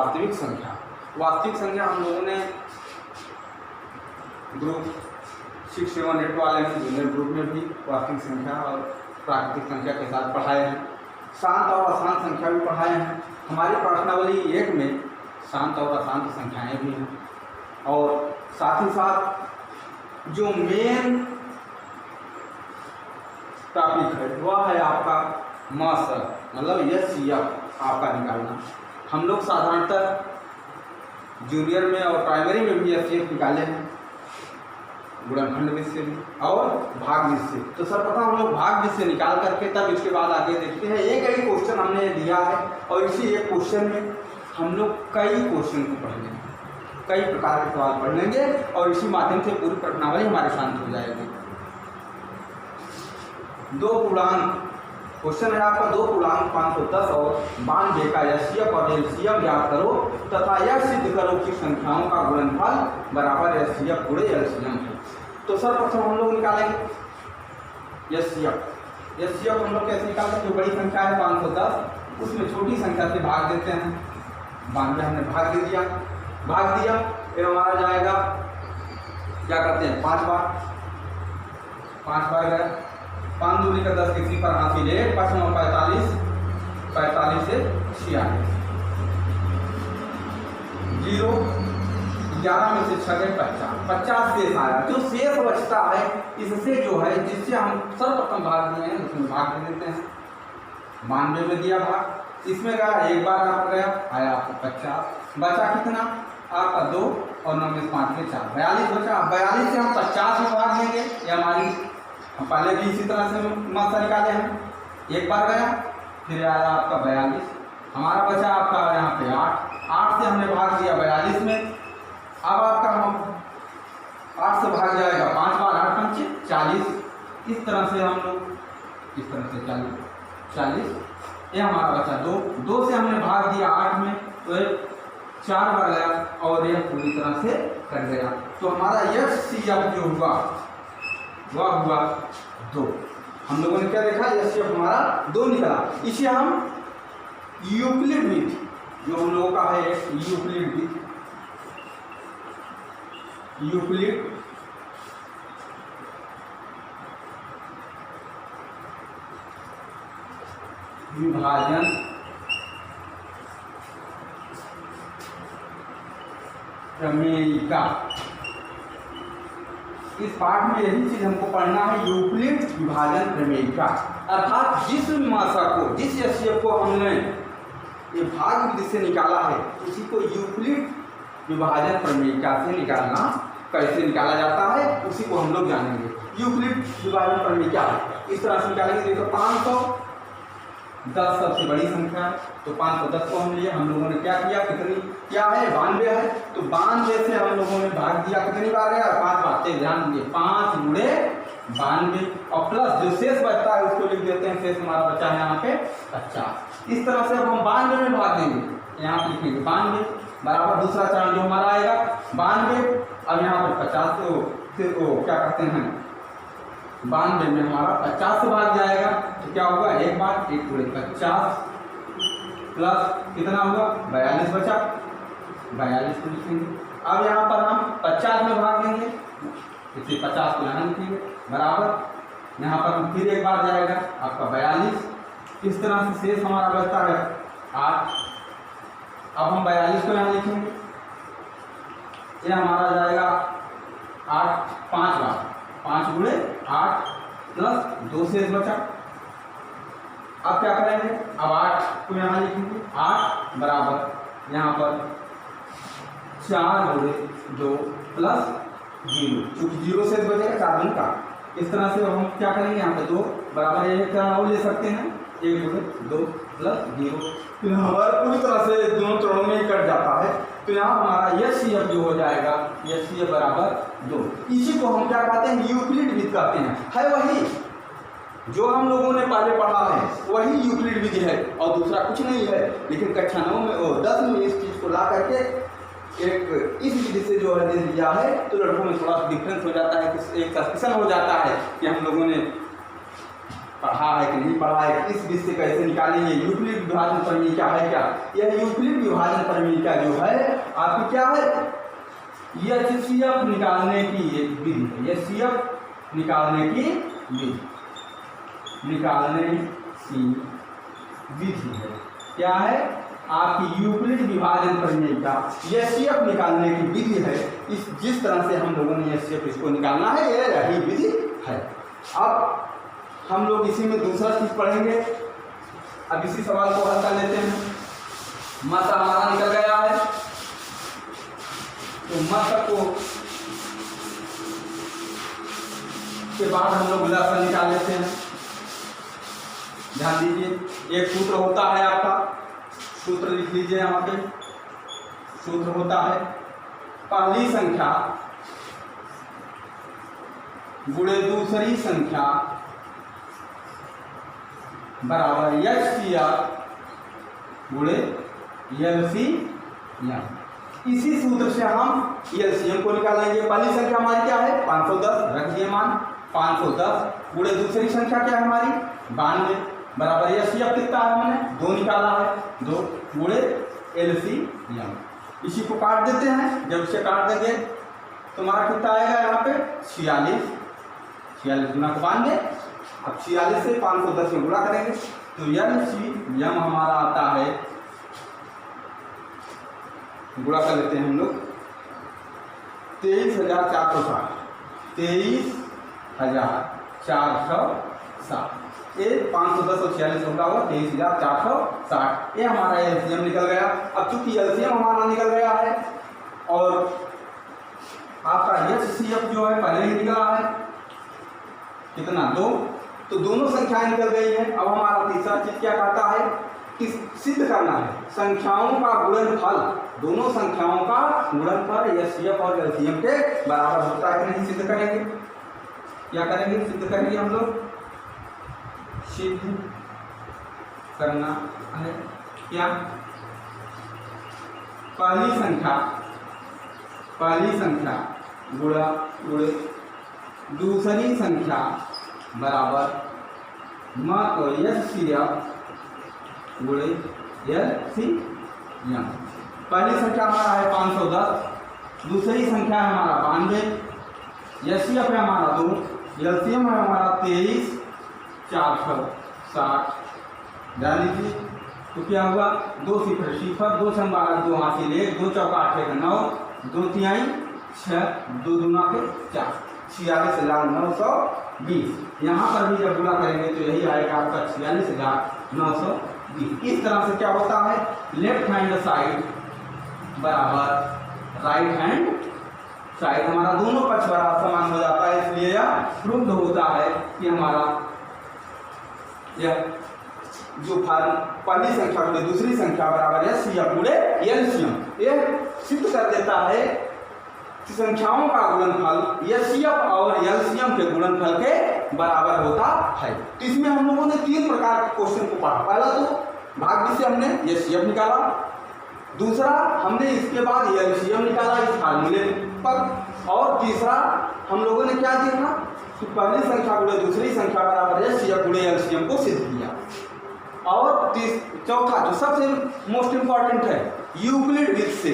वास्तविक संख्या। वास्तविक संख्या हम लोगों ने ग्रुप 6, 7, 8 वाले में जूनियर ग्रुप में भी वास्तविक संख्या और प्राकृतिक संख्या के साथ पढ़ाए हैं। शांत और अशांत संख्या भी पढ़ाए हैं। हमारी प्रश्नावली 1 में शांत और अशांत संख्याएं भी हैं, और साथ ही साथ जो मेन टॉपिक है वह है आपका मास, मतलब एचसीएफ आपका निकालना। हम लोग साधारणतः जूनियर में और प्राइमरी में भी एचसीएफ निकाले हैं, गुणनखंड विधि से भी और भाग विधि से। तो सर्वप्रथम हम लोग भाग विधि से निकाल करके तब इसके बाद आगे देखते हैं। एक ही क्वेश्चन हमने दिया है और इसी एक क्वेश्चन में हम लोग कई क्वेश्चन को पढ़ लेंगे, कई प्रकार के सवाल पढ़ लेंगे और इसी माध्यम से पूरी प्रश्नावली हमारे शांत हो जाएगी। 2 पूर्णांक क्वेश्चन है आपका, 2 पूर्णांक 510 और 92 का एचसीएफ और एलसीएम ज्ञात करो तथा यह सिद्ध करो कि संख्याओं का गुणनफल बराबर एचसीएफ गुणे एलसीएम है। तो सर्वप्रथम हम लोग निकालेंगे एचसीएफ। एचसीएफ हम लोग कैसे निकालते हैं? जो बड़ी संख्या है 510, उसमें छोटी संख्या से भाग देते हैं। 92 हमने भाग दे दिया, भाग दिया, फिर हमारा जाएगा क्या करते हैं 5 बार, 5 बार गया, 5 दूनी का 10 किसी पर हासिल 1, 5 9 45, 45 से 46, 0, 11 में से 6 गए 50, 50 शेष आया। जो शेष बचता है इससे जो है जिससे हम सर्वप्रथम भाग दिए हैं उसमें भाग दे देते हैं। 92 में दिया भाग, इसमें गया 1 बार आपका गया, आया आपको 50, बचा कितना आपका 2 और 9 में 5 में 4, 42 बचा। 42 से हम 50 में भाग देंगे, ये हमारी हम पहले भी इसी तरह से मात्रा निकाले हैं। 1 बार गया, फिर आया आपका 42, हमारा बचा आपका यहाँ पे 8 से हमने भाग दिया 42 में। अब आपका हम 8 से भाग जाएगा 5 बार, 8 पंचे 40, इस तरह से हम लोग इस तरह से 40, ये हमारा बचा 2 से हमने भाग दिया 8 में, तो 4 बार गया और यह पूरी तरह से कट गया। तो हमारा एचसीएफ जो हुआ वह हुआ 2। हम लोगों ने क्या देखा? एचसीएफ हमारा 2 निकला। इसे हम यूक्लिड विधि, जो हम लोगों का है यूक्लिड विधि, यूक्लिड विभाजन प्रमेयिका। इस पाठ में यही चीज हमको पढ़ना है, यूक्लिड विभाजन प्रमेयिका। अर्थात जिस मात्रा को, जिस एचसीएफ को हमने ये भाग विधि से निकाला है उसी को यूक्लिड विभाजन प्रमेयिका से निकालना, कैसे निकाला जाता है उसी को हम लोग जानेंगे। यूक्लिड विभाजन प्रमेयिका इस तरह से निकालेंगे। देखो 510 सबसे बड़ी संख्या है, तो 510 को हम लिए, हम लोगों ने क्या किया, कितनी क्या है 92 है, तो 92 से हम लोगों ने भाग दिया, कितनी बार गया 5 बार। ध्यान दीजिए 5 गुणे 92 और प्लस जो शेष बचता है उसको लिख देते हैं, शेष हमारा बचा है यहाँ पे 50। इस तरह से अब हम 92 में भाग देंगे, यहाँ पे लिखेंगे 92 बराबर दूसरा चरण जो हमारा आएगा 92। अब यहाँ पर 50 को फिर वो क्या करते हैं 92 में हमारा 50 से भाग जाएगा, तो क्या होगा 1 बार, 1 गुणे 50 प्लस कितना हुआ 42 बचा, 42 को लिखेंगे। अब यहाँ पर हम 50 में भाग देंगे, इसे 50 को यहाँ लिखेंगे बराबर, यहाँ पर हम फिर 1 बार जाएगा आपका 42। इस तरह से शेष हमारा बचता है 8। अब हम 42 को यहाँ लिखेंगे, ये हमारा जाएगा 8 5 बार, 5 गुणे 8 प्लस 2 शेष बचा। अब क्या करेंगे, अब 8 को यहाँ लिखेंगे, 8 बराबर यहाँ पर 4 गुणे 2 प्लस 0, चूंकि 0 शेष बचेगा 4 का। इस तरह से हम क्या करेंगे, यहाँ पे 2 बराबर एक क्या और ले सकते हैं 1 गुणे 2 प्लस 0, फिर हमारा पूरी तरह से दोनों चरणों में ही कट जाता है। तो यहाँ हमारा एचसीएफ जो हो जाएगा एचसीएफ बराबर 2। इसी को हम क्या कहते हैं यूक्लिड विधि कहते हैं। है वही जो हम लोगों ने पहले पढ़ा है, वही यूक्लिड विधि है और दूसरा कुछ नहीं है। लेकिन कक्षा 9 में और 10 में इस चीज़ को ला करके एक इस विधि से जो है दे दिया है, तो लड़कों में थोड़ा सा डिफरेंस हो जाता है, एक सस्पेंशन हो जाता है कि हम लोगों ने पढ़ा है कि नहीं पढ़ा है, इस विषय कैसे निकालेंगे, यूक्लिड विभाजन प्रमेय क्या है क्या। यह यूक्लिड विभाजन प्रमेय का जो है आपकी क्या है, यह HCF निकालने की एक विधि है, HCF निकालने की विधि, निकालने की विधि है। क्या है आपकी यूक्लिड विभाजन प्रमेय का HCF निकालने की विधि है। इस जिस तरह से हम लोगों ने HCF इसको निकालना है, यह यही विधि है। अब हम लोग इसी में दूसरा चीज पढ़ेंगे। अब इसी सवाल को हल कर लेते हैं। मत हमारा निकल गया है, तो मत को के बाद हम लोग लसा निकाल लेते हैं। ध्यान दीजिए, एक सूत्र होता है आपका, सूत्र लिख लीजिए यहाँ पे। सूत्र होता है पहली संख्या गुणे दूसरी संख्या बराबर HCF गुणे LCM। इसी सूत्र से हम LCM को निकालेंगे। पहली संख्या हमारी क्या है 510, रख दिए मान 510 गुणे दूसरी संख्या क्या है हमारी 92 बराबर HCF कितना है हमने 2 निकाला है, 2 गुणे LCM। इसी को काट देते हैं। जब इसे काट देंगे तो हमारा कितना आएगा यहाँ पे 46, 46 गुना 92। अब 46 से 510 में गुणा करेंगे तो LCM हमारा आता है, गुणा कर लेते हैं हम लोग 23,460, 23,460। ये 510 और 46 होगा 23,460। ये हमारा LCM निकल गया। अब चूंकि LCM हमारा निकल गया है और आपका HCF जो है पहले ही निकला है कितना 2, तो दोनों संख्याएं निकल गई है। अब हमारा तीसरा चीज क्या कहता है कि सिद्ध करना है संख्याओं का गुणनफल, दोनों संख्याओं का गुणनफल HCF और LCM के बराबर होता है कि नहीं, सिद्ध करेंगे। क्या करेंगे, सिद्ध करेंगे हम लोग, सिद्ध करना है क्या पहली संख्या गुणा गुणे दूसरी संख्या बराबर HCF गुणे LCM। पहली संख्या हमारा है 510, दूसरी संख्या है हमारा 92, HCF है हमारा 2, LCM है हमारा 23,460। ध्यान लीजिए तो क्या हुआ 2 सिफर सिफर 2 छम 12 2 हासिल 1 2 चौका 8 9 2 तिहाई 6 2 दूना के 4 46,920। यहाँ पर भी जब गुणा करेंगे तो यही आएगा आपका 46,920। इस तरह से क्या होता है लेफ्ट हैंड साइड बराबर राइट हैंड साइड, हमारा दोनों पक्ष बराबर समान हो जाता है। इसलिए यह प्रूव्ड होता है कि हमारा यह जो पहली संख्या गुणे दूसरी संख्या बराबर HCF गुणे LCM, यह सिद्ध कर देता है कि संख्याओं का गुणनफल HCF और LCM के गुणनफल के बराबर होता है। तो इसमें हम लोगों ने 3 प्रकार के क्वेश्चन को पढ़ा। पहला तो भाग्य से हमने HCF निकाला, दूसरा हमने इसके बाद LCM निकाला इस फार्मूले पर, और तीसरा हम लोगों ने क्या देखा कि पहली संख्या गुणे दूसरी संख्या बराबर HCF गुणे LCM को सिद्ध किया। और चौथा जो सबसे मोस्ट इंपॉर्टेंट है यूक्लिड विधि से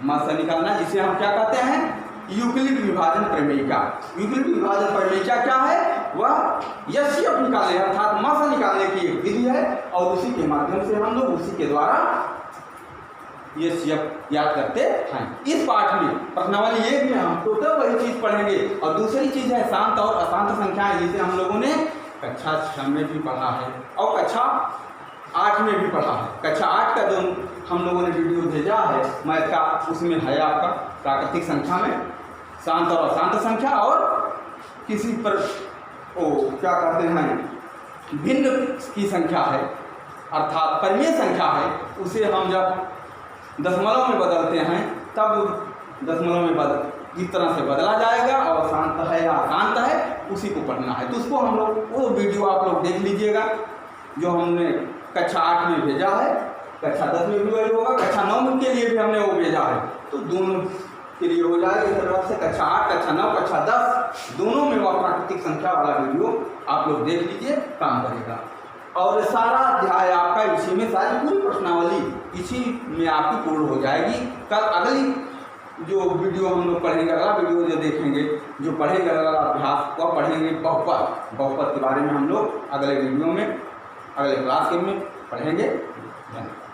मात्रा निकालना, जिसे हम क्या कहते हैं यूक्लिड विभाजन प्रमेय का। यूक्लिड विभाजन प्रमेय क्या है वह HCF निकालने अर्थात मात्रा निकालने की एक विधि है, और उसी के माध्यम से हम लोग उसी के द्वारा HCF याद करते हैं। इस पाठ में प्रश्नावली 1 में हम टोटल वही चीज पढ़ेंगे, और दूसरी चीज है शांत और अशांत संख्याएं, जिसे हम लोगों ने कक्षा 6 में भी पढ़ा है और कक्षा 8 में भी पढ़ा है। कक्षा 8 का जो हम लोगों ने वीडियो भेजा है मैथ का, उसमें है आपका प्राकृतिक संख्या में शांत और अशांत संख्या, और किसी पर क्या कहते हैं भिन्न की संख्या है अर्थात परिमेय संख्या है, उसे हम जब दशमलव में बदलते हैं तब दशमलव में इस तरह से बदला जाएगा, और शांत है या अशांत है उसी को पढ़ना है। तो उसको हम लोग वो वीडियो आप लोग देख लीजिएगा जो हमने कक्षा 8 में भेजा है, कक्षा 10 में भी वही होगा, कक्षा 9 के लिए भी हमने वो भेजा है, तो दोनों के लिए हो जाएगा। इस तरह से कक्षा 8 कक्षा 9 कक्षा 10 दोनों में वो प्राकृतिक संख्या वाला वीडियो आप लोग देख लीजिए, काम करेगा। और सारा अध्याय आपका इसी में, सारी पूरी प्रश्नावली इसी में आपकी पूर्ण हो जाएगी। कल अगली जो वीडियो हम लोग पढ़ेंगे, अगला वीडियो जो देखेंगे, जो पढ़ेंगे अगला अभ्यास को पढ़ेंगे बहुपद के बारे में हम लोग अगले वीडियो में, अगले क्लास में पढ़ेंगे। धन्यवाद।